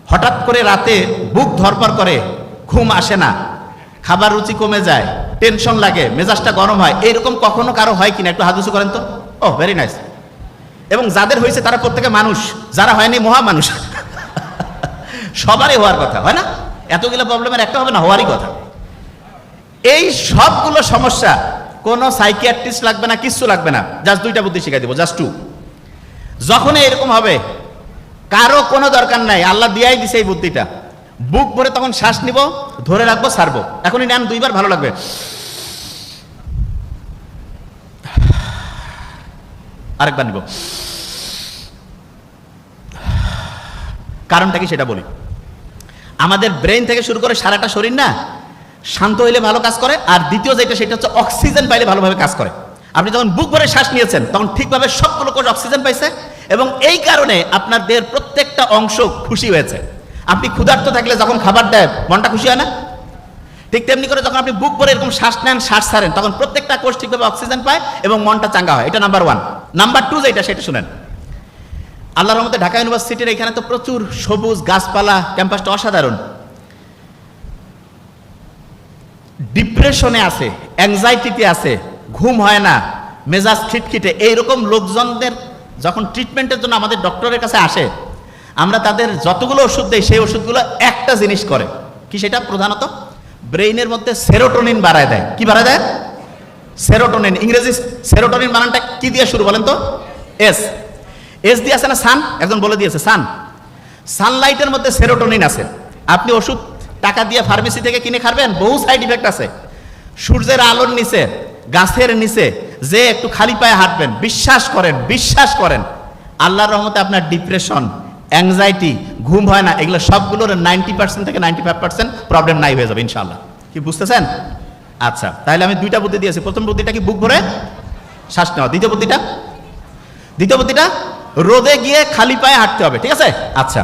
হঠাৎ করে রাতে বুক ধরপড় করে, ঘুম আসে না, খাবার রুচি কমে যায়, টেনশন লাগে, মেজাজটা গরম হয়, এইরকম কখনো কারো হয় কিনা? একটু হাত উঁচু করেন তো। ও ভেরি নাইস। এবং যাদের হয়েছে তারা প্রত্যেকে মানুষ, যারা হয়নি মহা মানুষ। সবারই হওয়ার কথা, হয় না? এতগুলো প্রবলেমের একটা হবে না, হওয়ারই কথা। এই সবগুলো সমস্যা কোনো সাইকিয়াট্রিস্ট লাগবে না, কিচ্ছু লাগবে না, জাস্ট দুইটা বুদ্ধি শিখাই দিব, জাস্ট টু। যখন এরকম হবে, কারো কোনো দরকার নাই, আল্লাহ দিয়াই দিছে এই বুদ্ধিটা। বুক ভরে তখন শ্বাস নিব, ধরে রাখবো, ছাড়বো। এখনই নেন, দুইবার, ভালো লাগবে। আরেকবার নিব। কারণটা কি সেটা বলি। আমাদের ব্রেন থেকে শুরু করে সারাটা শরীর না শান্ত হইলে ভালো কাজ করে, আর দ্বিতীয় যেটা সেটা হচ্ছে অক্সিজেন পাইলে ভালোভাবে কাজ করে। আপনি যখন বুক ভরে শ্বাস নিয়েছেন তখন ঠিকভাবে সবগুলো কোষ অক্সিজেন পাইছে, এবং এই কারণে আপনার দেহের প্রত্যেকটা অংশ খুশি হয়েছে। আপনি ক্ষুধার্ত থাকলে যখন খাবার দেয় মনটা খুশি হয় না? ঠিক তেমনি করে যখন আপনি বুক ভরে এরকম শ্বাস নেন, শ্বাস ছাড়েন, তখন প্রত্যেকটা কোষ ঠিকভাবে অক্সিজেন পায় এবং মনটা চাঙ্গা হয়। এটা নাম্বার ওয়ান। নাম্বার টু যেটা সেটা শুনেন। আল্লাহর রহমতে ঢাকা ইউনিভার্সিটির এখানে তো প্রচুর সবুজ গাছপালা, ক্যাম্পাসটা অসাধারণ। ডিপ্রেশনে আছে, অ্যাংজাইটিতে আছে, ঘুম হয় না, মেজাজ খিটখিটে, এইরকম লোকজনদের যখন ট্রিটমেন্টের জন্য আমাদের ডক্টরের কাছে আসে, আমরা তাদের যতগুলো ওষুধ দেই সেই ওষুধগুলো একটা জিনিস করে কি, সেটা প্রধানত ব্রেইনের মধ্যে সেরোটোনিন বাড়ায় দেয়। কি বাড়ায় দেয়? সেরোটোনিন। ইংরেজি সেরোটোনিন বানানটা কি দিয়ে শুরু বলেন তো? এস। এস দিয়ে আছে না সান? একজন বলে দিয়েছে সান। সানলাইটের মধ্যে সেরোটোনিন আছে। আপনি ওষুধ টাকা দিয়ে ফার্মেসি থেকে কিনে খাবেন, বহু সাইড ইফেক্ট আছে। সূর্যের আলোর নিচে, গাছের নিচে যে একটু খালি পায়ে হাঁটবেন, বিশ্বাস করেন, বিশ্বাস করেন, আল্লাহর রহমতে আপনার ডিপ্রেশন, অ্যাংজাইটি, ঘুম হয় না, এগুলো সবগুলোর 90% থেকে 95% প্রবলেম নাই হয়ে যাবে ইনশাআল্লাহ। কি বুঝতেছেন? আচ্ছা, তাহলে আমি দুইটা বুদ্ধি দিয়েছি। প্রথম বুদ্ধিটা কি? বুক ভরে শ্বাস নেওয়া। দ্বিতীয় বুদ্ধিটা রোদে গিয়ে খালি পায়ে হাঁটতে হবে। ঠিক আছে? আচ্ছা।